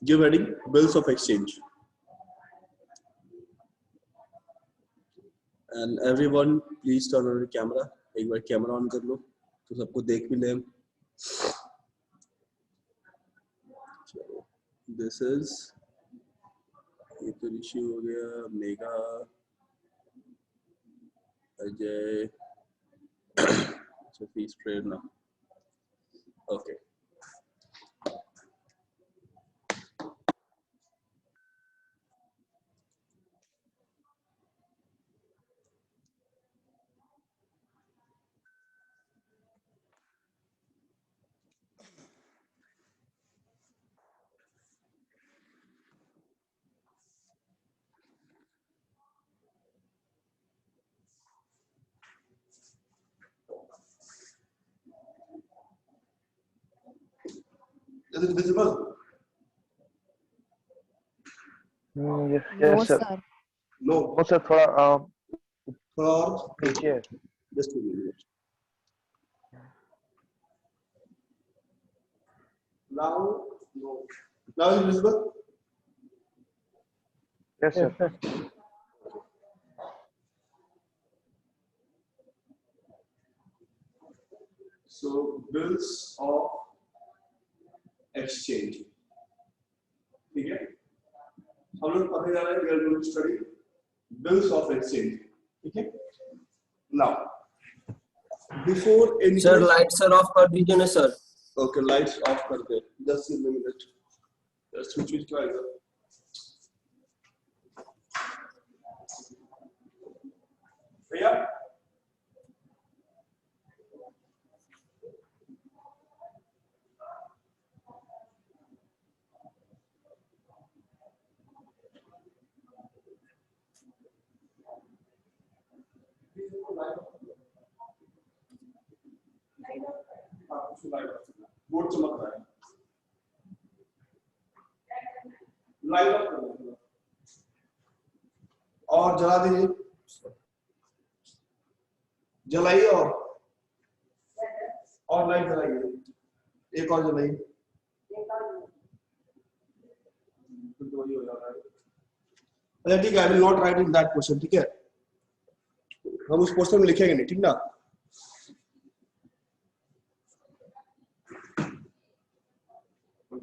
give heading bills of exchange and everyone please turn on your camera. एक बार camera on कर लो तो सबको देख भी लें. दिस इज ये तो ऋषि हो गया, mega, Ajay, Satish, Prerna. Okay is it visible? Yes, No, yes, sir. sir. No. No, sir. थोड़ा और नीचे है. just a minute. Now, no. Now is it visible? Yes, sir. So bills of exchange. ठीक है, हम लोग पढ़ने जा रहे हैं, we are going to study bills of exchange. ठीक है. Now, before any sir lights sir of कर दीजिए ना सर. okay, lights off कर दे. Just a minute. Switch का आएगा. भैया बोर्ड चमक रहा है. लाइट ऑफ कर दो और जला दीजिए. जलाइए और लाइट जलाइए. एक और जलाइए. तो वही हो जा रहा है. अच्छा ठीक है, I will not right in that question. ठीक है, हम उस क्वेश्चन में लिखेंगे नहीं. ठीक ना.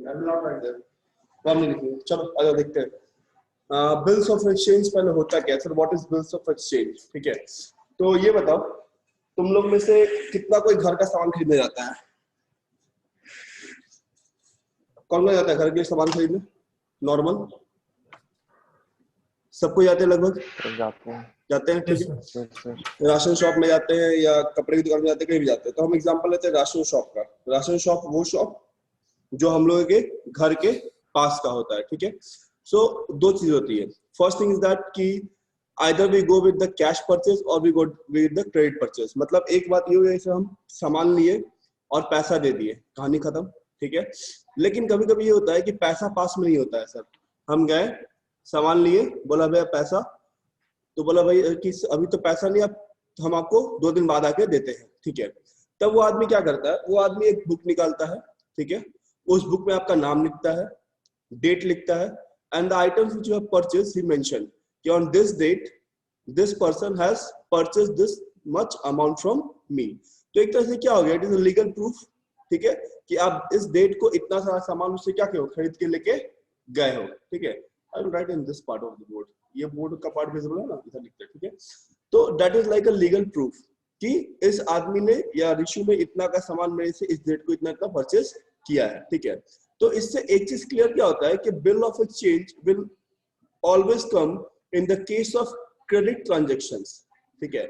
I will not right that. तो हम नहीं लिखेंगे. चलो आगे देखते हैं. बिल्स ऑफ एक्सचेंज पहले होता क्या है sir? What is bills of exchange? ठीक है, तो ये बताओ तुम लोग में से कितना कोई घर का सामान खरीदने जाता है? कौन कौन जाता है घर के सामान खरीदने? नॉर्मल सबको जाते हैं लगभग. जाते हैं. ठीक है, राशन शॉप में जाते हैं या कपड़े की दुकान में जाते हैं, कहीं भी जाते हैं. तो हम एग्जांपल लेते हैं राशन शॉप का. राशन शॉप वो शॉप जो हम लोगों के घर के पास का होता है. ठीक है, सो दो चीज होती है. फर्स्ट थिंग इज दैट कि either we go with the cash purchase or we go with the credit purchase. मतलब एक बात ये हुई है, हम सामान लिए और पैसा दे दिए, कहानी खत्म. ठीक है, लेकिन कभी कभी ये होता है कि पैसा पास में नहीं होता है सर. हम गए, सामान लिए, बोला भैया पैसा, तो बोला भाई कि अभी तो पैसा नहीं, अब हम आपको 2 दिन बाद आके देते हैं. ठीक है, तब वो आदमी क्या करता है? वो आदमी एक बुक निकालता है. ठीक है, उस बुक में आपका नाम लिखता है, डेट लिखता है, and the items which you have purchased he mention कि on this date this person has purchased this much amount from me. तो एक तरह से क्या हो गया? It is a legal proof. ठीक है, कि आप इस डेट को इतना सारा सामान उससे क्या कहो खरीद के लेके गए हो. ठीक है, I will write in this part of the board. ये बोर्ड का पार्ट विजिबल है ना, इधर लिखते हैं. ठीक है, तो that is like a legal proof कि इस आदमी ने या ऋषि ने इतना का सामान मेरे से इस डेट को इतना का परचेज किया है. ठीक है, तो इससे एक चीज क्लियर क्या होता है कि bill of exchange will always come in the case of credit transactions. ठीक है,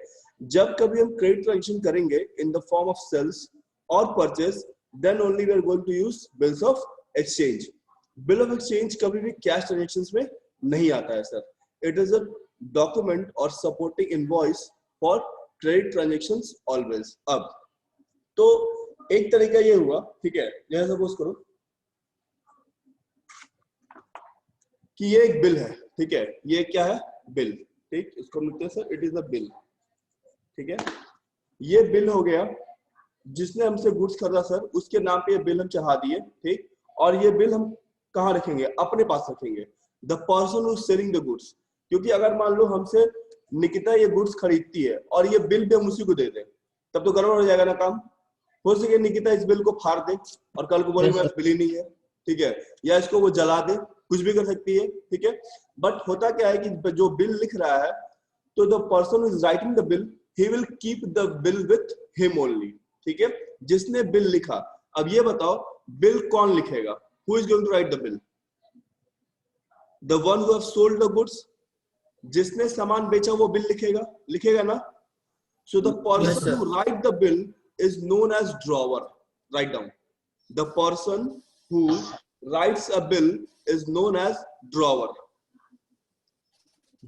जब कभी हम credit transaction करेंगे in the form of sales or purchase, then only we are going to use bills of exchange. Bill of exchange कभी भी cash transactions में नहीं आता है sir. It is a document or supporting invoice for credit transactions always. अब तो एक तरीका ये हुआ. ठीक है, जैसे सपोज करो कि ये एक बिल है. ठीक है, ये क्या है? बिल. ठीक, इसको लिखते हैं sir, it is a bill. ठीक है, ये बिल हो गया. जिसने हमसे गुड्स खरीदा सर, उसके नाम पे ये बिल हम चढ़ा दिए. ठीक, और ये बिल हम कहाँ रखेंगे? अपने पास रखेंगे। The person who selling the goods, क्योंकि अगर मान लो हमसे निकिता ये गुड्स खरीदती है और ये बिल भी हम उसी को दे दें, तब तो गड़बड़ हो जाएगा ना काम। हो सके निकिता इस बिल को फाड़ दे और कल को बोले मेरा बिल ही नहीं है, ठीक है, या इसको वो जला दे, कुछ भी कर सकती है, ठीक है। बट होता क्या है कि जो बिल लिख रहा है, तो the person who is writing the bill, he will keep the bill with him only, ठीक है, जिसने बिल लिखा। अब ये बताओ बिल कौन लिखेगा? Who is going to write the bill? The one who have sold the goods, जिसने सामान बेचा वो बिल लिखेगा, लिखेगा ना। So the person who write the bill is known as drawer. Write down. The person who writes a bill is known as drawer.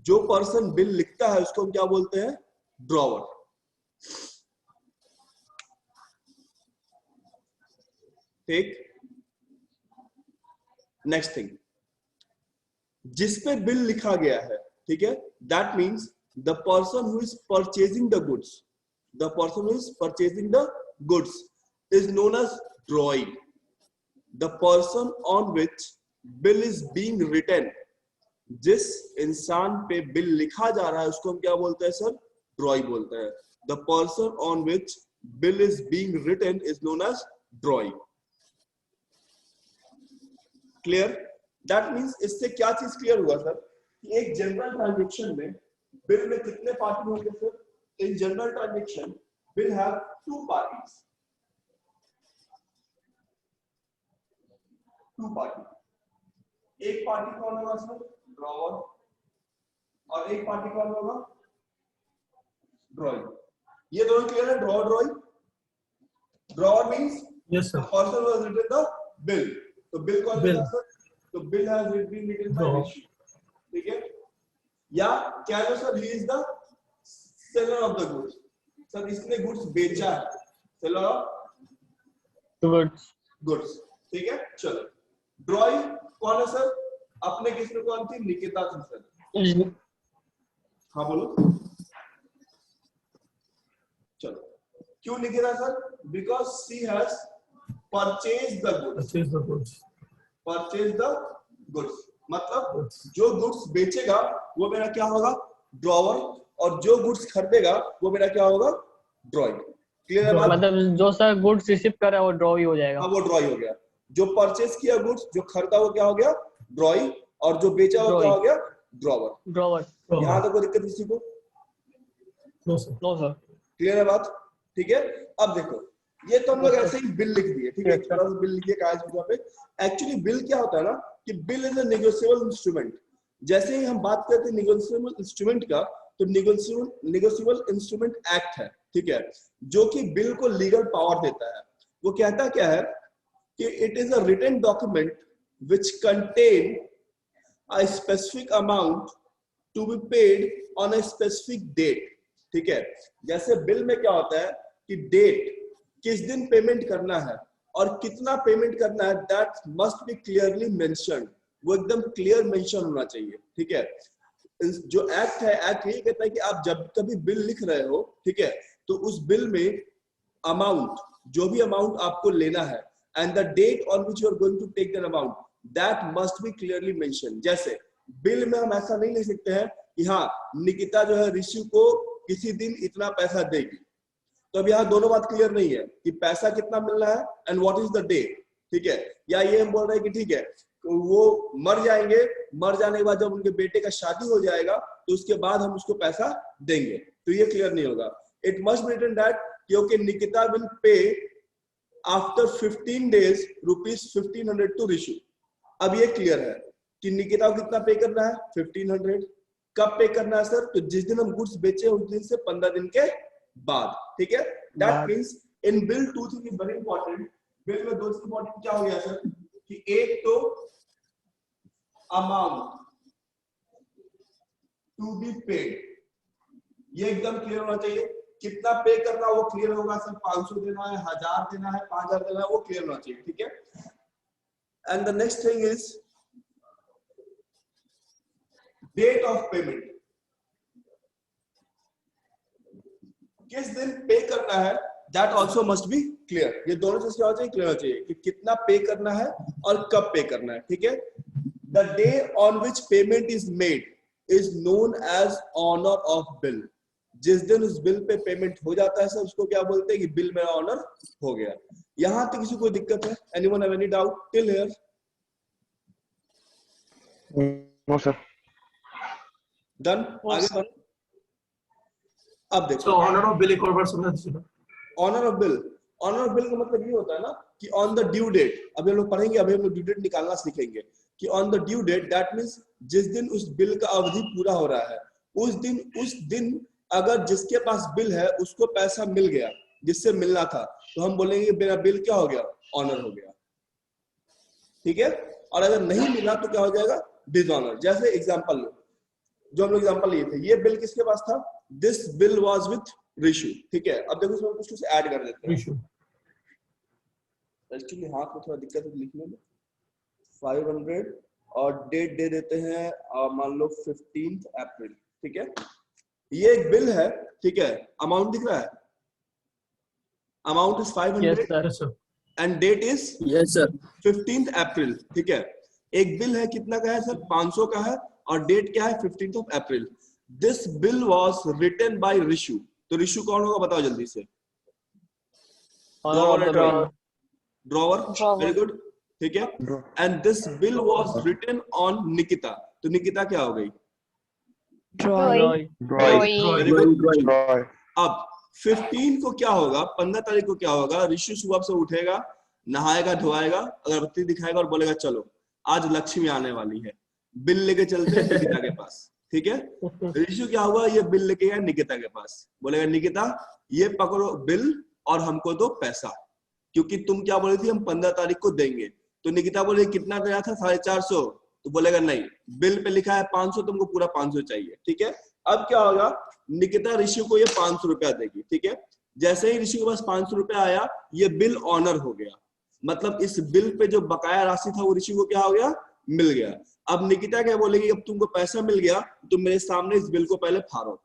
जो person bill लिखता है उसको हम क्या बोलते हैं? ड्रॉवर। ठीक, नेक्स्ट थिंग, जिस पे बिल लिखा गया है, ठीक है, that means the person who is purchasing the goods, the person who is purchasing the goods is known as drawee. The person on which bill is being written, जिस इंसान पे बिल लिखा जा रहा है उसको हम क्या बोलते हैं सर? ड्रॉई बोलते हैं। The person on which bill is being written is known as drawee. Clear? That means इससे क्या चीज क्लियर हुआ सर? कि एक जनरल ट्रांजेक्शन में बिल में कितने पार्टी होंगे sir? In general transaction, will have two parties. Two party. एक पार्टी कौन होगा सर? ड्रॉवर। और एक पार्टी कौन होगा? ड्रॉइंग। ये दोनों क्लियर है? Drawer drawing. Drawer means yes sir, person who has written the bill. तो बिल कौन लिखा सर? तो bill has been written by Rishi. ठीक है? या क्या लो sir? He is the seller of the goods. Sir इसने गुड्स बेचा है, सेलर ऑफ गुड्स, ठीक है। चलो ड्रॉइंग कौन है सर? अपने किसने कौन थी? निकिता थी सर। हाँ बोलो। चलो क्यों Nikita sir? Because she has purchase the goods. Purchase the goods मतलब जो गुड्स बेचेगा वो मेरा क्या होगा? ड्रॉवर, और जो गुड्स खरीदेगा वो मेरा क्या होगा? ड्रॉइंग। क्लियर है बात? मतलब जो सर गुड्स रिसीव कर रहा है वो ड्रॉई हो जाएगा। हाँ वो ड्रॉई हो गया। जो परचेज किया गुड्स, जो खरीदा वो क्या हो गया? ड्रॉइंग, और जो बेचा वो क्या हो गया? ड्रॉवर। ड्रॉवर। यहाँ तक कोई दिक्कत किसी को? No sir. क्लियर है बात? ठीक है। अब देखो ये तो हम लोग ऐसे ही बिल लिख दिए, ठीक है, थोड़ा सा बिल लिखिए कागज पे। एक्चुअली बिल क्या होता है ना कि bill is a negotiable instrument. जैसे ही हम बात करते हैं नेगोशिएबल इंस्ट्रूमेंट का, तो नेगोशिएबल इंस्ट्रूमेंट एक्ट है, ठीक है, जो कि बिल को लीगल पावर देता है। वो कहता क्या है कि it is a written document which contain a specific amount to be paid on a specific date, ठीक है। जैसे बिल में क्या होता है कि डेट, किस दिन पेमेंट करना है और कितना पेमेंट करना है, that must be clearly mentioned. वो एकदम क्लियर मेंशन होना चाहिए, ठीक है। जो एक्ट है, एक्ट यही कहता है कि आप जब कभी बिल लिख रहे हो, ठीक है, तो उस बिल में अमाउंट, जो भी अमाउंट आपको लेना है, and the date on which you are going to take that amount, that must be clearly mention. जैसे बिल में हम ऐसा नहीं लिख सकते हैं कि हाँ निकिता जो है ऋषि को किसी दिन इतना पैसा देगी, तो अब यहाँ दोनों बात क्लियर नहीं है कि पैसा कितना मिलना है and what is the day, ठीक है। या ये हम बोल रहे हैं कि ठीक है वो मर जाएंगे, मर जाने के बाद जब उनके बेटे का शादी हो जाएगा तो उसके बाद हम उसको पैसा देंगे, तो ये क्लियर नहीं होगा। It must be written that क्योंकि Nikita will pay after 15 days ₹1500 to Rishi. अब ये क्लियर है कि निकिता को कितना पे करना है? 1500। कब पे करना है सर? तो जिस दिन हम गुड्स बेचे उस दिन से 15 दिन के बाद, ठीक है। That means in bill two thing is very important. Bill में दो चीज इंपॉर्टेंट क्या हो गया सर कि एक तो अमाउंट टू बी पेड, ये एकदम क्लियर होना चाहिए। कितना पे करना वो क्लियर होगा सर, 500 देना है, 1000 देना है, 5000 देना है, वो क्लियर होना चाहिए, ठीक है। And the next thing is date of payment. किस दिन पे करना है that also must be clear. ये दोनों चीज क्या होना चाहिए, क्लियर होना चाहिए कि कितना पे करना है और कब पे करना है, ठीक है। The day on which payment is made is known as honour of bill. जिस दिन उस बिल पे पेमेंट हो जाता है सर, उसको क्या बोलते हैं कि बिल मेरा ऑनर हो गया। यहां तक किसी को दिक्कत है? Anyone have any doubt till here? No sir. Done, आगे बढ़ो। अब देखो So honor of bill एक और बार समझा दीजिए। Honour of bill, honour of bill का मतलब ये होता है ना कि ऑन द ड्यू डेट, अभी हम लोग पढ़ेंगे, अभी हम लोग ड्यू डेट निकालना सीखेंगे कि on the due date, that means जिस दिन उस बिल का अवधि पूरा हो रहा है उस दिन अगर जिसके पास बिल है उसको पैसा मिल गया जिससे मिलना था, तो हम बोलेंगे मेरा बिल क्या हो गया, ऑनर हो गया, ठीक है। और अगर नहीं मिला तो क्या हो जाएगा, डिसऑनर। जैसे एग्जांपल लो, जो हम लोग एग्जांपल लिए थे, ये बिल किसके पास था, this bill was with Rishu, ठीक है। अब देखो इसमें कुछ ऐड कर देते हैं। एक्चुअली हाथ में थोड़ा दिक्कत है लिखने में। 500 और डेट दे देते हैं मान लो 15 अप्रैल, ठीक है। ये एक बिल है, ठीक है। अमाउंट दिख रहा है, amount is 500 and date is Yes, sir. 15 April, ठीक है। एक बिल है कितना का है सर, 500 का है और डेट क्या है, 15 April. This bill was written by Rishu. तो रिशु कौन होगा बताओ जल्दी से। ड्रॉवर, वेरी गुड, ठीक है। And this bill was written on Nikita. तो निकिता क्या हो गई, वेरी गुड। अब 15 को क्या होगा, 15 तारीख को क्या होगा, रिशु सुबह से उठेगा, नहाएगा धोएगा, अगरबत्ती दिखाएगा और बोलेगा चलो आज लक्ष्मी आने वाली है, बिल लेके चलते हैं निकिता के पास, ठीक है। रिशु क्या हुआ, ये बिल लेके गया निकिता के पास, बोलेगा निकिता ये पकड़ो बिल और हमको दो पैसा, क्योंकि तुम क्या बोली थी हम 15 तारीख को देंगे। तो निकिता बोले कितना देना था, 450। तो बोलेगा नहीं, बिल पे लिखा है 500, तुमको पूरा 500 चाहिए, ठीक है। अब क्या होगा, निकिता ऋषि को ये 500 रुपया देगी, ठीक है। जैसे ही ऋषि के पास 500 रुपया आया, ये बिल ऑनर हो गया, मतलब इस बिल पे जो बकाया राशि था वो ऋषि को क्या हो गया, मिल गया। अब निकिता क्या बोलेगी, अब तुमको पैसा मिल गया, तुम मेरे सामने इस बिल को पहले फाड़ो,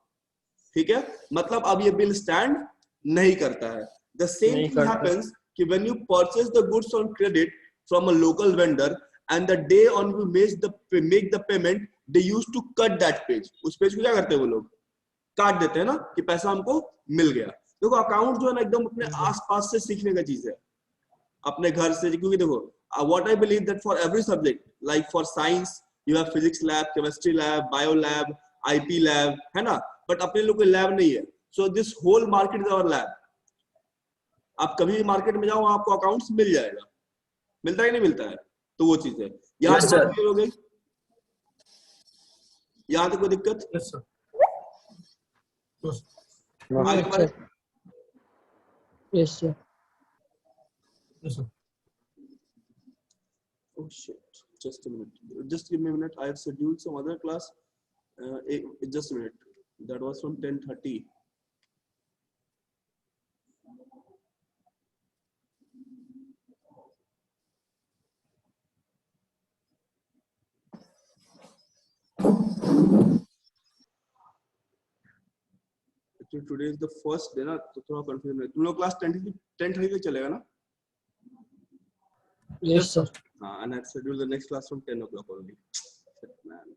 ठीक है। मतलब अब ये बिल स्टैंड नहीं करता है। द सेम थिंग हैपेंस कि when you purchase the goods on credit from a local vendor and the day on you make the payment, they used to cut that page। उस page को क्या करते हैं वो लोग, काट देते हैं ना, कि पैसा हमको मिल गया। देखो अकाउंट जो है ना एकदम अपने आसपास से सीखने का चीज है, अपने घर से, क्योंकि देखो what I believe that for every subject, like for science you have physics lab, chemistry lab, bio lab, IP lab, है ना, बट अपने लोग कोई लैब नहीं है। so this whole market is our lab। आप कभी भी मार्केट में जाओ आपको अकाउंट्स मिल जाएगा, मिलता है कि नहीं मिलता है, तो वो चीज है। यहाँ Yes, तक sir. क्लियर हो गई, यहाँ तक कोई दिक्कत, Yes, sir. आगे बढ़े। Yes, sir. Yes, sir. Oh shit, just a minute, just give me a minute, I have scheduled some other class, just a minute, that was from 10:30। Today is the first day ना, तो थोड़ा confusion है। तुम लोग class 10:30 तक चलेगा ना? Yes, sir. हाँ, and I schedule the next class from 10 o'clock only। Man।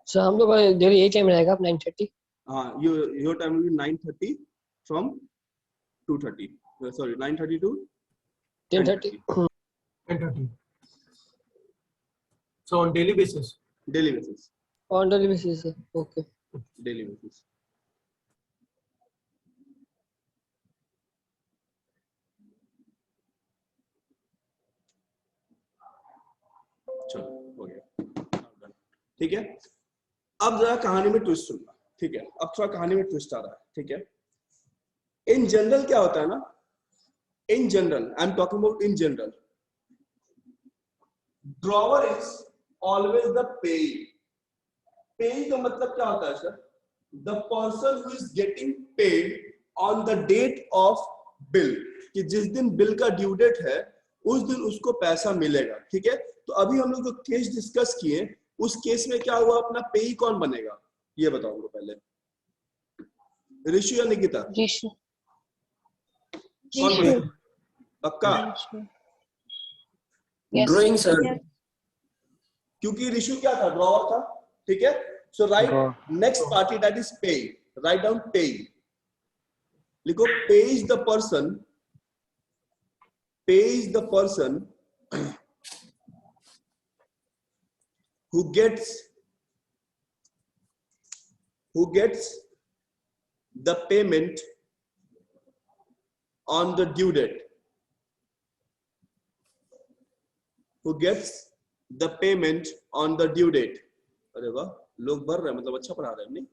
So हम लोग का डेली यही टाइम रहेगा 9:30। हाँ, your time will be 9:30 from 2:30, sorry 9:30 to 10:30। 10:30. So on daily basis. daily basis, On daily basis, sir. Okay. daily basis। चलो हो गया, ठीक है। अब जरा कहानी में ट्विस्ट सुनना, ठीक है। अब थोड़ा कहानी में ट्विस्ट आ रहा है, ठीक है। इन जनरल क्या होता है ना, in general I am talking about in general, drawer is always the paying. Paying का मतलब क्या होता है sir, the person who is getting paid on the date of bill, कि जिस दिन बिल का ड्यू डेट है उस दिन उसको पैसा मिलेगा, ठीक है। तो अभी हम लोग जो केस डिस्कस किए, उस केस में क्या हुआ, अपना पेई कौन बनेगा ये बताओ पहले, ऋषि या निकिता? ऋषि। कौन बोलेगा? पक्का? Drawing, sir. क्योंकि रिशु क्या था? ड्रॉवर था, ठीक है? So write next party that is payee, write down payee, लिखो payee is the person, payee is the person who gets the payment on the due date, who gets the payment on the due date. अरे वाह, लोग भर रहे हैं, मतलब अच्छा पढ़ा रहे हैं नहीं?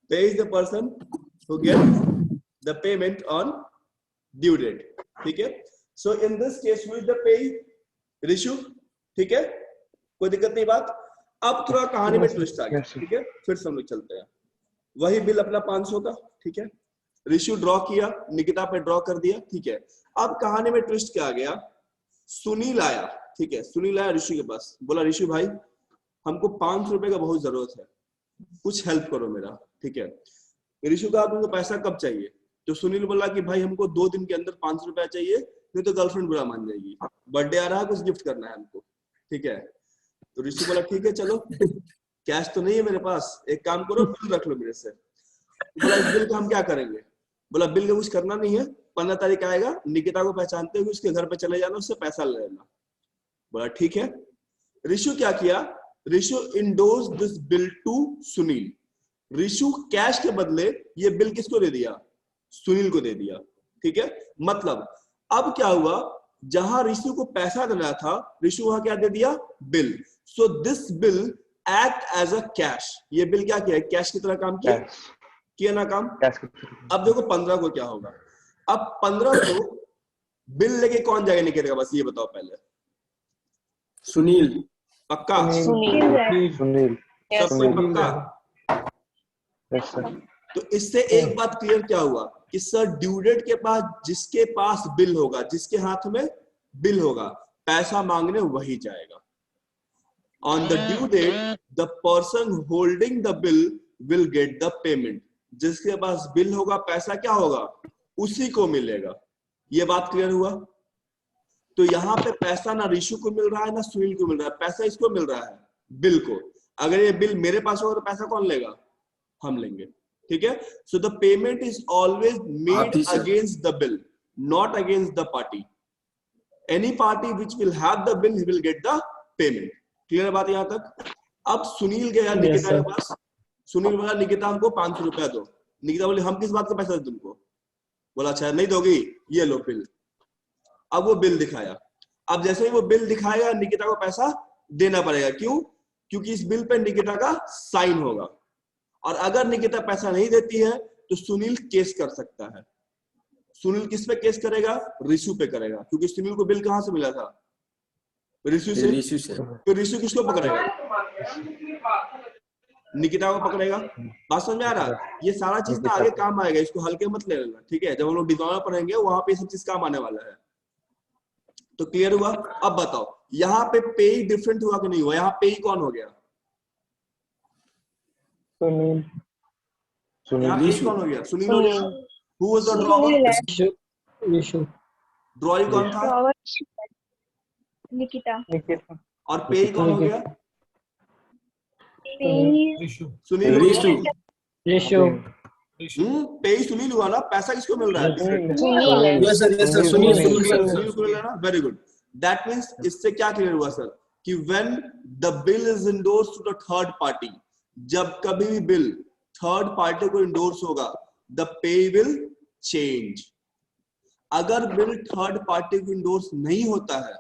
Pay is the person who gets the payment on due date, ठीक है? So in this case who is the pay? Rishu, ठीक है? कोई दिक्कत नहीं बात? अब थोड़ा कहानी में ट्विस्ट आ गया, ठीक है? फिर से हम लोग चलते हैं। वही बिल अपना 500 का, ठीक है? रिशु ड्रॉ किया, निकिता पे ड्रॉ कर दिया, ठीक है? अब कहानी में ट्विस्ट क्या आ गया? सुनील आया, ठीक है? सुनील आया रिशु के पास, बोला रिशु भाई हमको 500 रुपए का बहुत जरूरत है, कुछ हेल्प करो मेरा, ठीक है? रिशु का तुमको पैसा कब चाहिए? तो सुनील बोला कि भाई हमको 2 दिन के अंदर 500 रुपया चाहिए, नहीं तो गर्लफ्रेंड बुरा मान जाएगी, बर्थडे आ रहा है, कुछ गिफ्ट करना है हमको, ठीक है? तो ऋषि बोला ठीक है चलो, कैश तो नहीं है मेरे पास, एक काम करो बिल रख लो मेरे से। बोला इस बिल का हम क्या करेंगे? बोला बिल का कुछ करना नहीं है, 15 तारीख आएगा, निकिता को पहचानते हुए उसके घर पे चले जाना, उससे पैसा ले लेना। बोला ठीक है। ऋषु क्या किया? Rishu endorse this bill to Sunil. Rishu cash के बदले ये बिल किसको दे दिया? सुनील को दे दिया, ठीक है? मतलब अब क्या हुआ, जहां ऋषु को पैसा देना था, ऋषु वहां क्या दे दिया? Bill. So this bill act as a cash. ये बिल क्या किया? कैश की तरह काम किया ना काम? अब देखो 15 को क्या होगा? अब 15 को बिल लेके कौन जाएगा निकलेगा? बस ये बताओ पहले। सुनील। पक्का? सुनील। सबसे पक्का? तो इससे एक बात क्लियर क्या हुआ कि सर ड्यू डेट के पास जिसके पास बिल होगा, जिसके हाथ में बिल होगा, पैसा मांगने वही जाएगा। On the due date the person holding the bill will get the payment. जिसके पास बिल होगा पैसा क्या होगा? उसी को मिलेगा। ये बात क्लियर हुआ? तो यहाँ पे पैसा ना ऋषु को मिल रहा है ना सुनील को मिल रहा है, पैसा इसको मिल रहा है, बिल को। अगर ये बिल मेरे पास होगा तो पैसा कौन लेगा? हम लेंगे, ठीक है? So the payment is always made against the bill, not against the party. Any party which will have the bill, he will get the payment. Clear बात यहां तक? अब सुनील गया निकिता के पास, सुनील बोला निकिता हमको 500 रुपया दो। निकिता बोली हम किस बात का पैसा दे तुमको? बोला अच्छा नहीं दोगी, ये लो बिल। अब वो बिल दिखाया। अब जैसे ही वो बिल दिखाएगा निकिता को पैसा देना पड़ेगा। क्यों? क्योंकि इस बिल पे निकिता का साइन होगा। और अगर निकिता पैसा नहीं देती है तो सुनील केस कर सकता है। सुनील किस पे केस करेगा? ऋषु पे करेगा, क्योंकि सुनील को बिल कहां से मिला था? ऋषु से। तो ऋषु किसको पकड़ेगा? निकिता को पकड़ेगा। बात समझ में आ रहा? ये सारा चीज ना आगे काम आएगा, इसको हल्के मत ले लेना, ठीक है? जब हम लोग डिजाइन पढ़ेंगे वहां पे सब चीज काम आने वाला है। तो क्लियर हुआ? अब बताओ यहाँ पे पे डिफरेंट हुआ कि नहीं हुआ? यहाँ पे कौन हो गया? सुनील। कौन हो गया? सुनील हो गया। Who was the drawer? Rishu. Drawing कौन था? निकिता। और पे कौन हो गया? सुनील। ऋषु। पे सुनील हुआ ना? पैसा किसको मिल रहा है? Yes sir, yes sir. Sunil को मिल रहा है ना? Very good. दैट मींस इससे क्या क्लियर हुआ सर कि when the bill is endorsed to the third party, जब कभी भी बिल थर्ड पार्टी को इंडोर्स होगा, द पे विल चेंज। अगर बिल थर्ड पार्टी को इंडोर्स नहीं होता है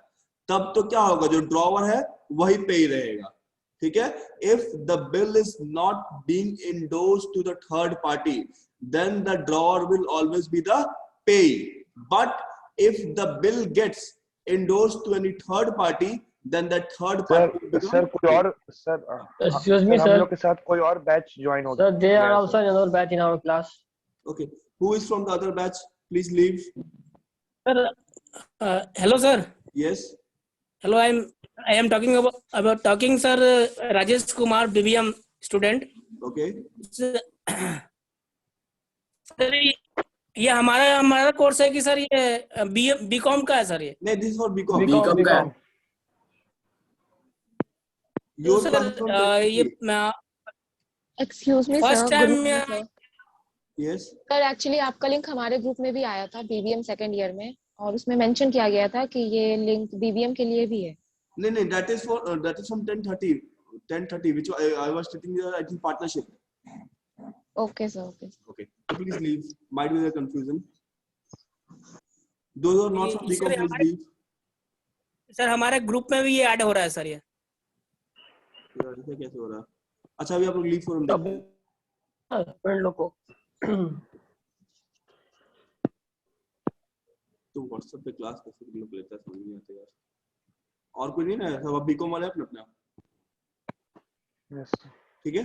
तब तो क्या होगा? जो ड्रॉवर है वही पे ही रहेगा, ठीक है? If the bill is not being endorsed to the third party then the drawer will always be the pay. But if the bill gets endorsed to any third party then the third party sir कोई और sir Excuse me, हम sir. लोग के साथ कोई और batch join हो Sir, गया। they are also in another batch in our class. Okay, who is from the other batch? Please leave. Sir, hello sir. Yes. Hello, I am talking about talking sir. Rajesh Kumar, BBM student. Okay. Sir ये हमारा course है कि sir ये BCom का है sir ये? नहीं, this for BCom. BCom का है। तो सर ये excuse me first sir, time yes sir actually आपका लिंक हमारे ग्रुप में भी आया था बीबीएम सेकंड ईयर में, और उसमें मेंशन किया गया था कि ये लिंक बीबीएम के लिए भी है। नहीं, that is from 10:30 which I was stating I think partnership. Okay sir, okay. Okay, so please leave, might be the confusion. Those who are not from BCom, please leave. Sir हमारे group में भी ये add हो रहा है sir ये। यार ये कैसे हो रहा है? अच्छा अभी आप लोग लीव फॉर्म देखते हैं। फ्रेंड लोग को तो व्हाट्सएप पे क्लास कैसे लोग लेता है समझ नहीं आता यार। और कोई नहीं ना, सब आप बीकॉम वाले अपने अपना। यस ठीक है,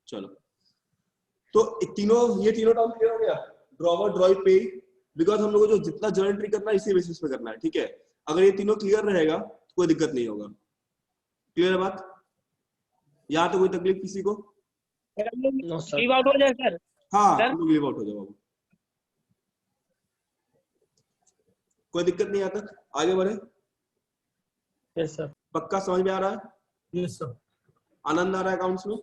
चलो। तो ये तीनों टर्म क्लियर हो गया, ड्रॉवर, ड्रॉई, पे। बिकॉज हम लोग को जो जितना जर्नल एंट्री करना है इसी बेसिस पे करना है, ठीक है। अगर ये तीनों क्लियर रहेगा तो कोई दिक्कत नहीं होगा। क्लियर है बात? यहाँ तो कोई तकलीफ किसी को? No sir. लीव आउट हो जाए सर? हाँ, सर? हम लोग लीव आउट हो जाओ बाबू, कोई दिक्कत नहीं। यहाँ तक आगे बढ़े? Yes sir. पक्का समझ में आ रहा है? Yes, sir. आनंद आ रहा है अकाउंट्स में?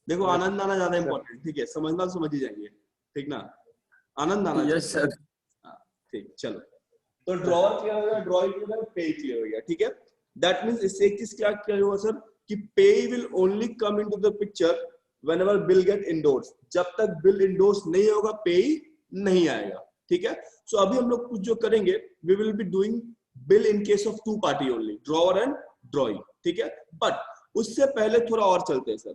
देखो आनंद आना ज्यादा इंपॉर्टेंट, ठीक है। समझना तो समझ ही जाएंगे, ठीक ना? आनंद आना। Yes sir. ठीक, चलो। तो ड्रॉवर क्लियर हो गया, ड्रॉइंग क्लियर हो गया, पे क्लियर हो गया, ठीक है। दैट मींस इससे एक चीज क्या क्लियर हुआ सर कि pay will only come into the picture whenever bill get endorse. जब तक बिल इंडोर्स नहीं होगा पे नहीं आएगा, ठीक है। सो अभी हम लोग कुछ जो करेंगे, we will be doing bill in case of two party only, drawer and drawing, ठीक है। बट उससे पहले थोड़ा और चलते हैं सर,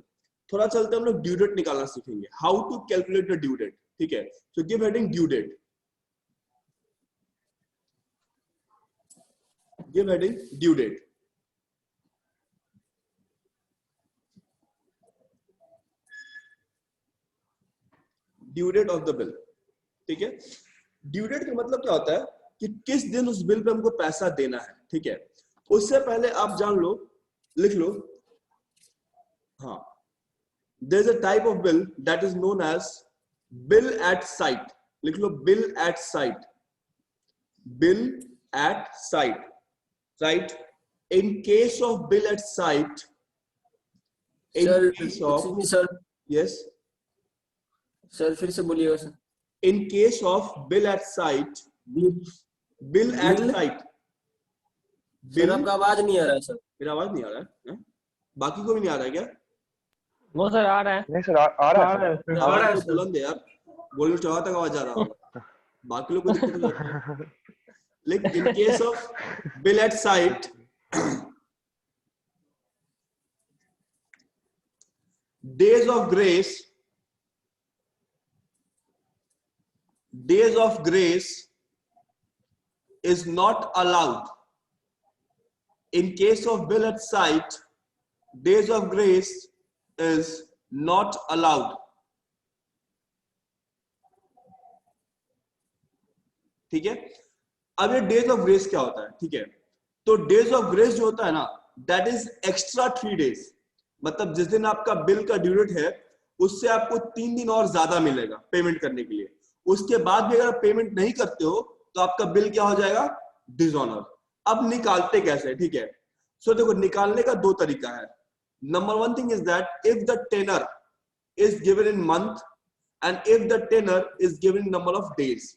थोड़ा चलते हम लोग ड्यू डेट निकालना सीखेंगे, how to calculate the due date, ठीक है। So give heading due date, give heading due date. Due date of the bill, ठीक है। ड्यू डेट का मतलब क्या होता है कि किस दिन उस बिल पे हमको पैसा देना है, ठीक है। उससे पहले आप जान लो, लिख लो, हाँ, there is a type of bill that is known as bill at site. लिख लो bill at site, bill at site, right? In case of bill at site, in sir, case of, excuse me, sir. yes, sir फिर से बोलिएगा sir. in case of bill at site, bill at Bill? site, sir आपका आवाज नहीं आ रहा है sir. मेरा आवाज नहीं आ रहा है? बाकी को भी नहीं आ रहा है क्या? वो सर आ रहा है। नहीं सर, आ रहा है सर। आ रहा है तो सर। बुलंद है यार, वॉल्यूम चढ़ा तक आवाज आ रहा होगा, बाकी लोग को दिक्कत हो जाती है। Like in case of bill at site, days of grace is not allowed. In case of bill at site, days of grace is not allowed. ठीक है। अब ये डेज ऑफ ग्रेस क्या होता है, ठीक है। तो डेज ऑफ ग्रेस जो होता है ना, दैट इज एक्स्ट्रा 3 डेज। मतलब जिस दिन आपका बिल का ड्यू डेट है उससे आपको 3 दिन और ज्यादा मिलेगा पेमेंट करने के लिए। उसके बाद भी अगर पेमेंट नहीं करते हो तो आपका बिल क्या हो जाएगा, डिसऑनर। अब निकालते कैसे, ठीक है। सो देखो निकालने का 2 तरीका है। Number 1 thing is that if the tenor is given in month and if the tenor is given in number of days.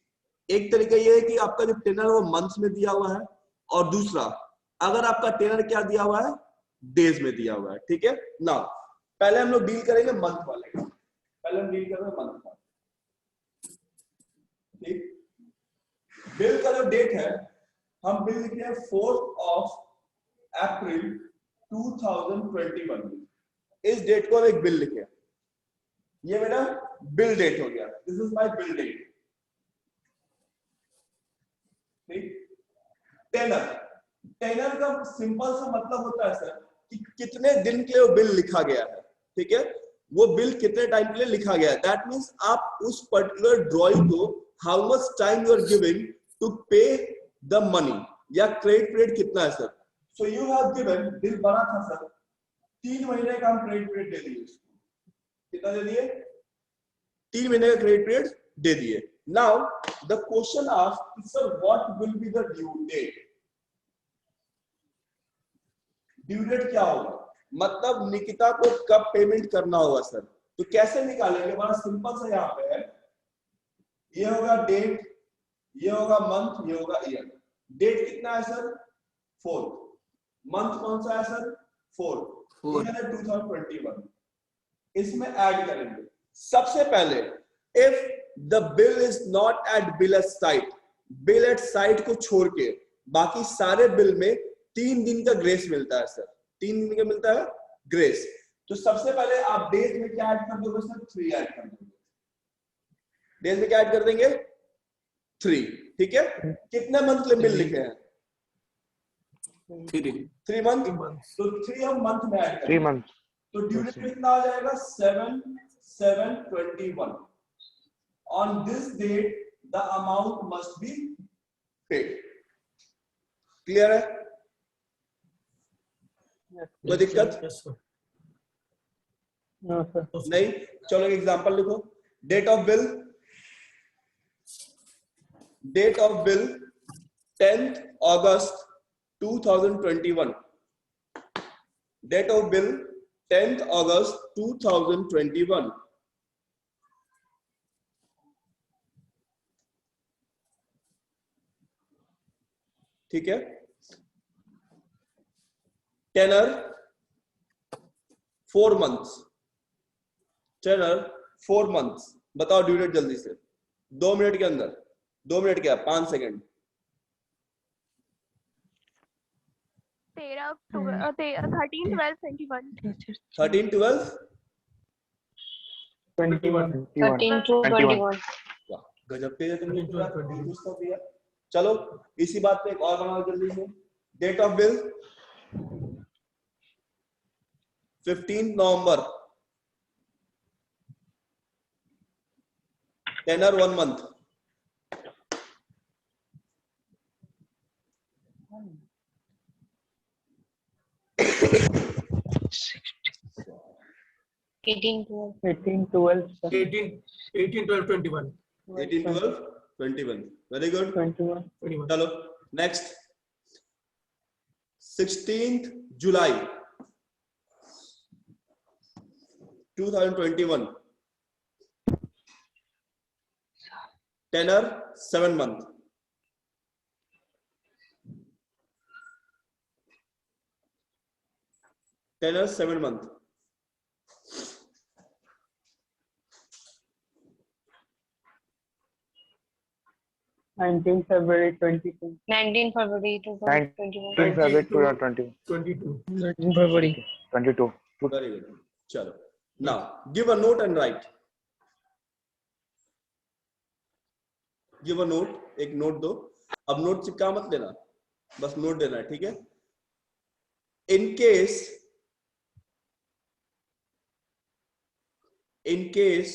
एक तरीका ये है कि आपका जो टेनर है वो मंथ में दिया हुआ है, और दूसरा अगर आपका टेनर क्या दिया हुआ है, डेज में दिया हुआ है, ठीक है ना। पहले हम लोग डील करेंगे मंथ वाले का, पहले हम डील करेंगे मंथ का, ठीक। बिल का जो डेट है, हम बिल लिखते हैं 4th of April 2021। इस डेट को हम एक बिल लिखे, ये मेरा बिल डेट हो गया, this is my bill date, ठीक। टेनर का सिंपल सा मतलब होता है सर कि कितने दिन के लिए वो बिल लिखा गया है, ठीक है। वो बिल कितने टाइम के लिए लिखा गया है, दैट मींस आप उस पर्टिकुलर ड्रॉइंग को how much time you are giving to pay the money, या क्रेडिट पीरियड कितना है sir. So you have given, bill बना था सर 3 महीने का, हम क्रेडिट पीरियड दे दिए उसको। कितना दे दिए? 3 महीने का क्रेडिट पीरियड दे दिए। Now the question asked sir what will be the due date. Due date क्या होगा, मतलब निकिता को कब पेमेंट करना होगा सर। तो कैसे निकालेंगे, बड़ा सिंपल सा यहाँ पे है, ये होगा डेट, ये होगा मंथ, ये होगा ईयर। डेट कितना है सर 4, मंथ कौन सा है सर 4, ईयर है 2021। इसमें ऐड करेंगे। सबसे पहले if the bill is not at bill eight site, bill eight site को छोड़ के बाकी सारे बिल में 3 दिन का ग्रेस मिलता है सर, 3 दिन का मिलता है ग्रेस। तो सबसे पहले आप डेज में क्या ऐड कर दोगे सर 3 ऐड कर दोगे। डेज में क्या ऐड कर देंगे 3, ठीक है। कितने मंथली बिल लिखे हैं 3 मंथ, तो 3 हम मंथ में ऐड करेंगे। 3 months. तो ड्यू डेट कितना आ जाएगा 7/7/21। On this date the amount must be paid. Clear है, कोई दिक्कत Yes, sir. No, sir. नहीं। चलो एक एग्जांपल लिखो। Date of bill, date of bill 10th August 2021। Date of bill 10th August 2021। ठीक है। Tenor 4 months, tenor 4 months। बताओ ड्यू डेट जल्दी से, 2 मिनट के अंदर, 2 मिनट क्या 5 सेकंड। 13/12/21 13 12 21. 13 to 21 गजब तेज है तुमने 13 to 21। कुछ तो दिया। चलो इसी बात पे एक और बनाओ जल्दी से। Date of bill 15 November, tenor 1 month।18 to 18, 12, sir. 18/12/21 18 12 21। Very good. 21. 21 चलो next 16th July 2021। Tenor 7 month। Tenor 7 month। 19 February 22. 19 February 2021 19 February 2021. 22 19 February 22. Very good. चलो now give a note and write. Give a note, एक note दो। अब note चिपका मत लेना, बस note देना है, ठीक है। in case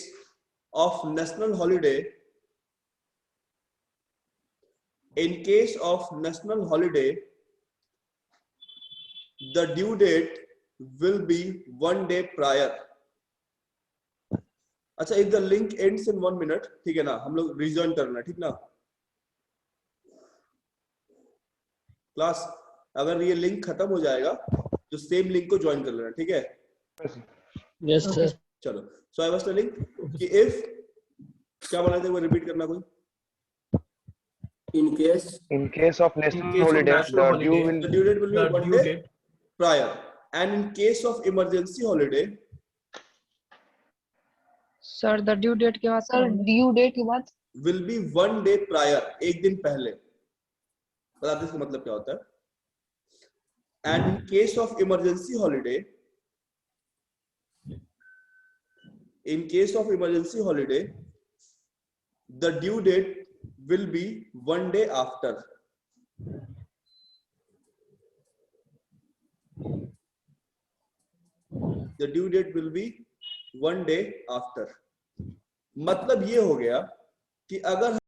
of national holiday, in case of national holiday, the due date will be 1 day prior। अच्छा, if the link ends in 1 minute, ठीक है ना, हम लोग रिजॉइन करना, ठीक ना क्लास। अगर ये लिंक खत्म हो जाएगा तो सेम लिंक को ज्वाइन कर लेना, ठीक है। Yes sir. चलो सो आई वाज टेलिंग कि इफ क्या बोला था, वो रिपीट करना कोई। In case In case of national case of holiday, national the holiday, due will The due date will be the 1 due day date prior, and in case of emergency holiday, sir the due date के बाद sir due date के बाद will be 1 day prior, एक दिन पहले। बताते इसका मतलब क्या होता है। And in case of emergency holiday, in case of emergency holiday, the due date will be 1 day after। The due date will be 1 day after। मतलब ये हो गया कि अगर